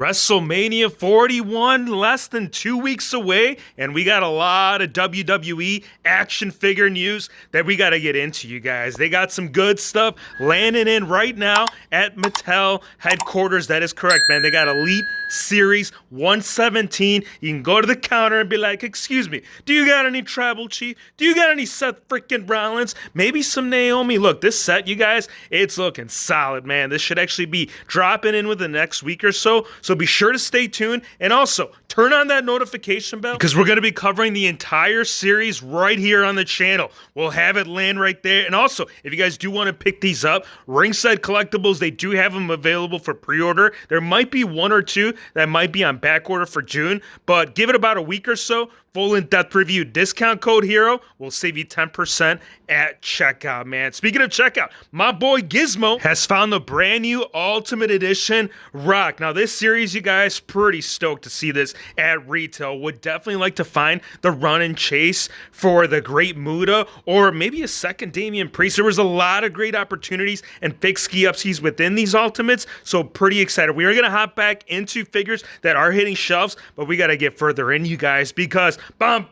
WrestleMania 41, less than 2 weeks away, and we got a lot of WWE action figure news that we got to get into, you guys. They got some good stuff landing in right now at Mattel headquarters. That is correct, man. They got Elite Series 117. You can go to the counter and be like, excuse me, do you got any Tribal Chief? Do you got any Seth freaking Rollins? Maybe some Naomi? Look, this set, you guys, it's looking solid, man. This should actually be dropping in within the next week or so. So be sure to stay tuned, and also turn on that notification bell because we're going to be covering the entire series right here on the channel. We'll have it land right there. And also, if you guys do want to pick these up, Ringside Collectibles, they do have them available for pre-order. There might be one or two that might be on back order for June, but give it about a week or so. Full in-depth review. Discount code HERO will save you 10% at checkout, man. Speaking of checkout, my boy Gizmo has found the brand new Ultimate Edition Rock. Now, this series, you guys, pretty stoked to see this at retail. Would definitely like to find the run and chase for the Great Muta or maybe a second Damian Priest. There was a lot of great opportunities and fake ski-upsies within these Ultimates, so pretty excited. We are going to hop back into figures that are hitting shelves, but we got to get further in, you guys, because John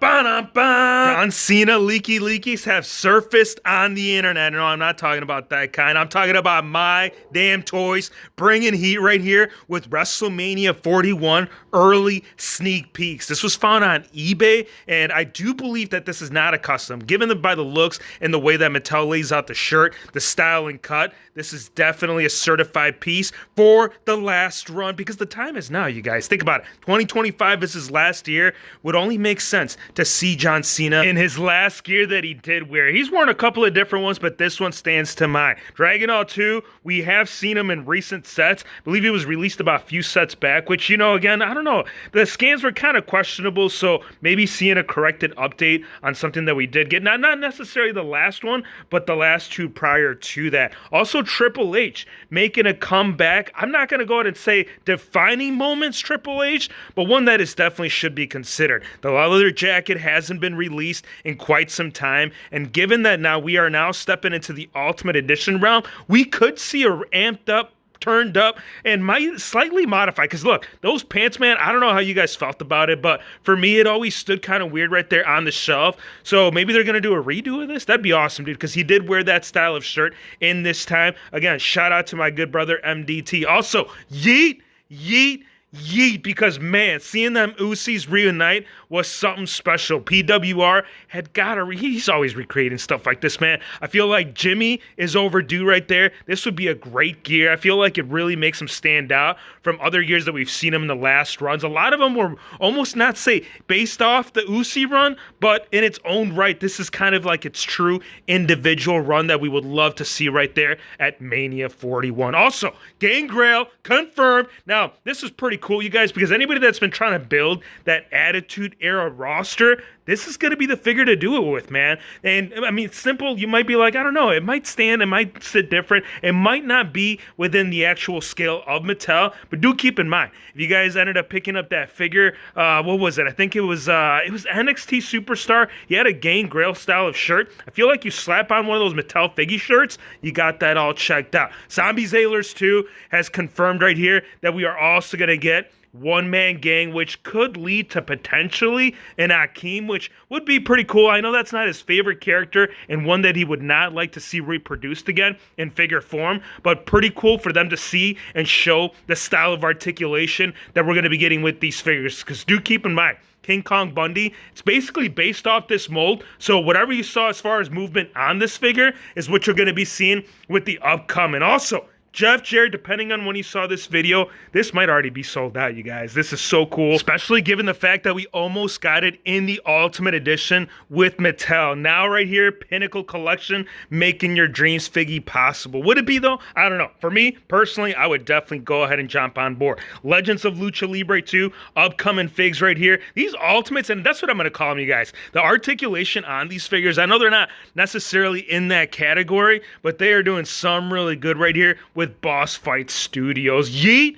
Cena leakies have surfaced on the internet. No, I'm not talking about that kind. I'm talking about My Damn Toys bringing heat right here with WrestleMania 41 early sneak peeks. This was found on eBay, and I do believe that this is not a custom. Given by the looks and the way that Mattel lays out the shirt, the style and cut, this is definitely a certified piece for the last run because the time is now, you guys. Think about it. 2025 is his last year. Would only make sense to see John Cena in his last gear that he did wear. He's worn a couple of different ones, but this one stands to mind. Dragunov 2, we have seen him in recent sets. I believe he was released about a few sets back, which, you know, again, I don't know. The scans were kind of questionable, so maybe seeing a corrected update on something that we did get. Not necessarily the last one, but the last two prior to that. Also, Triple H making a comeback. I'm not going to go ahead and say defining moments Triple H, but one that is definitely should be considered. The leather jacket hasn't been released in quite some time, and given that now we are now stepping into the Ultimate Edition realm, we could see a amped up, turned up, and might slightly modify. Because look, those pants, man, I don't know how you guys felt about it, but for me, it always stood kind of weird right there on the shelf. So maybe they're going to do a redo of this. That'd be awesome, dude, because he did wear that style of shirt in this time. Again, shout out to my good brother MDT. Also, yeet, because man, seeing them Usos reunite was something special. PWR had he's always recreating stuff like this, man. I feel like Jimmy is overdue right there. This would be a great gear. I feel like it really makes him stand out from other years that we've seen him in the last runs. A lot of them were almost not say based off the Uso run, but in its own right, this is kind of like its true individual run that we would love to see right there at Mania 41. Also, Gangrel confirmed. Now, this is pretty cool, you guys, because anybody that's been trying to build that Attitude Era roster, this is going to be the figure to do it with, man. And I mean, it's simple. You might be like, I don't know, it might stand, it might sit different, it might not be within the actual scale of Mattel, but do keep in mind, if you guys ended up picking up that figure, what was it? I think it was NXT Superstar. He had a Gangrel style of shirt. I feel like you slap on one of those Mattel figgy shirts, you got that all checked out. Zombie Zailers 2 has confirmed right here that we are also going to get one-man gang, which could lead to potentially an Akeem, which would be pretty cool. I know that's not his favorite character and one that he would not like to see reproduced again in figure form, but pretty cool for them to see and show the style of articulation that we're going to be getting with these figures. Because do keep in mind, King Kong Bundy, it's basically based off this mold, so whatever you saw as far as movement on this figure is what you're going to be seeing with the upcoming. Also, Jeff Jarrett, depending on when you saw this video, this might already be sold out, you guys. This is so cool, especially given the fact that we almost got it in the Ultimate Edition with Mattel. Now right here, Pinnacle Collection, making your dreams figgy possible. Would it be, though? I don't know. For me, personally, I would definitely go ahead and jump on board. Legends of Lucha Libre 2, upcoming figs right here. These Ultimates, and that's what I'm going to call them, you guys. The articulation on these figures, I know they're not necessarily in that category, but they are doing some really good right here with Boss Fight Studios. Yeet,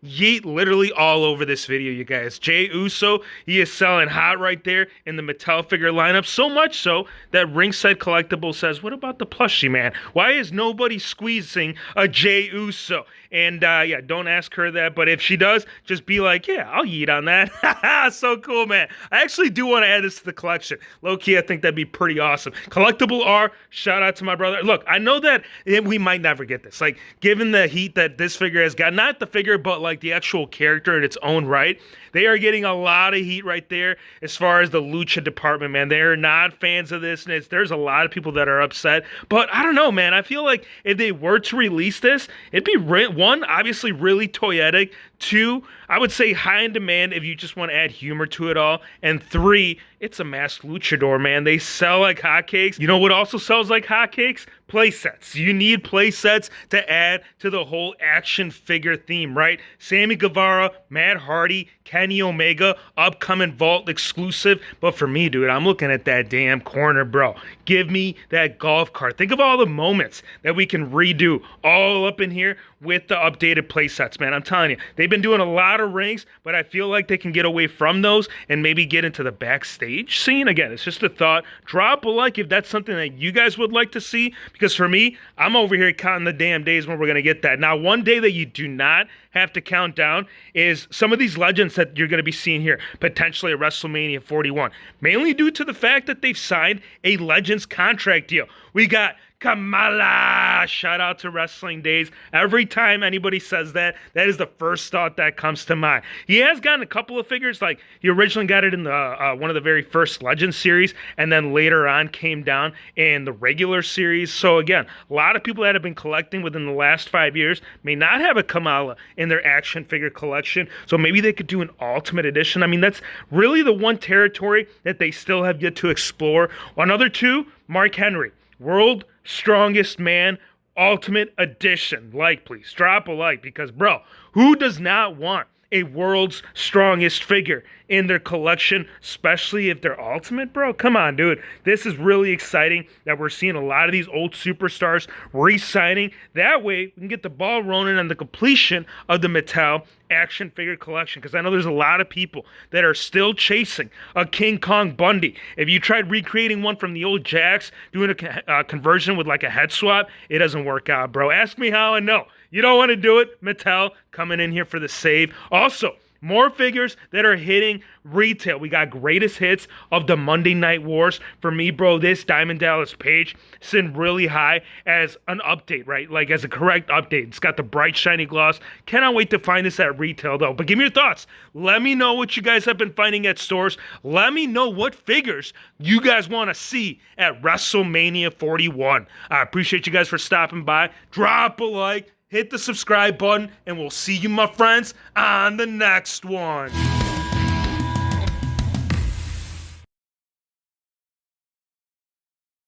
yeet literally all over this video, you guys. Jey Uso, he is selling hot right there in the Mattel figure lineup, so much so that Ringside Collectibles says, what about the plushie, man? Why is nobody squeezing a Jey Uso? And yeah, don't ask her that, but if she does, just be like, yeah, I'll yeet on that. So cool, man. I actually do want to add this to the collection. Low-key, I think that'd be pretty awesome. Collectible R, shout out to my brother. Look, I know that we might never get this. Like, given the heat that this figure has got, not the figure, but like the actual character in its own right, they are getting a lot of heat right there as far as the lucha department, man. They're not fans of this, and there's a lot of people that are upset. But I don't know, man. I feel like if they were to release this, it'd be, one, obviously really toyetic. Two, I would say high in demand if you just want to add humor to it all. And three, it's a masked luchador, man. They sell like hotcakes. You know what also sells like hotcakes? Playsets. You need playsets to add to the whole action figure theme, right? Sammy Guevara, Matt Hardy, Kenny Omega, upcoming Vault exclusive. But for me, dude, I'm looking at that damn corner, bro. Give me that golf cart. Think of all the moments that we can redo all up in here with the updated playsets, man. I'm telling you, they've been doing a lot of rings, but I feel like they can get away from those and maybe get into the backstage scene. Again, it's just a thought. Drop a like if that's something that you guys would like to see, because for me, I'm over here counting the damn days when we're going to get that. Now, one day that you do not have to count down is some of these legends that you're going to be seeing here, potentially at WrestleMania 41, mainly due to the fact that they've signed a Legends contract deal. We got Kamala, shout out to Wrestling Days. Every time anybody says that, that is the first thought that comes to mind. He has gotten a couple of figures, like he originally got it in the one of the very first Legends series, and then later on came down in the regular series. So again, a lot of people that have been collecting within the last 5 years may not have a Kamala in their action figure collection, so maybe they could do an Ultimate Edition. I mean, that's really the one territory that they still have yet to explore. Another two, Mark Henry, World Strongest Man Ultimate Edition. Like, please drop a like, because bro, who does not want a world's strongest figure in their collection, especially if they're ultimate, bro? Come on, dude. This is really exciting that we're seeing a lot of these old superstars re-signing. That way, we can get the ball rolling on the completion of the Mattel action figure collection, because I know there's a lot of people that are still chasing a King Kong Bundy. If you tried recreating one from the old Jacks, doing a conversion with like a head swap, it doesn't work out, bro. Ask me how I know. You don't want to do it. Mattel coming in here for the save. Also, more figures that are hitting retail. We got greatest hits of the Monday Night Wars. For me, bro, this Diamond Dallas Page sitting really high as an update, right? Like as a correct update. It's got the bright, shiny gloss. Cannot wait to find this at retail, though. But give me your thoughts. Let me know what you guys have been finding at stores. Let me know what figures you guys want to see at WrestleMania 41. I appreciate you guys for stopping by. Drop a like. Hit the subscribe button, and we'll see you, my friends, on the next one.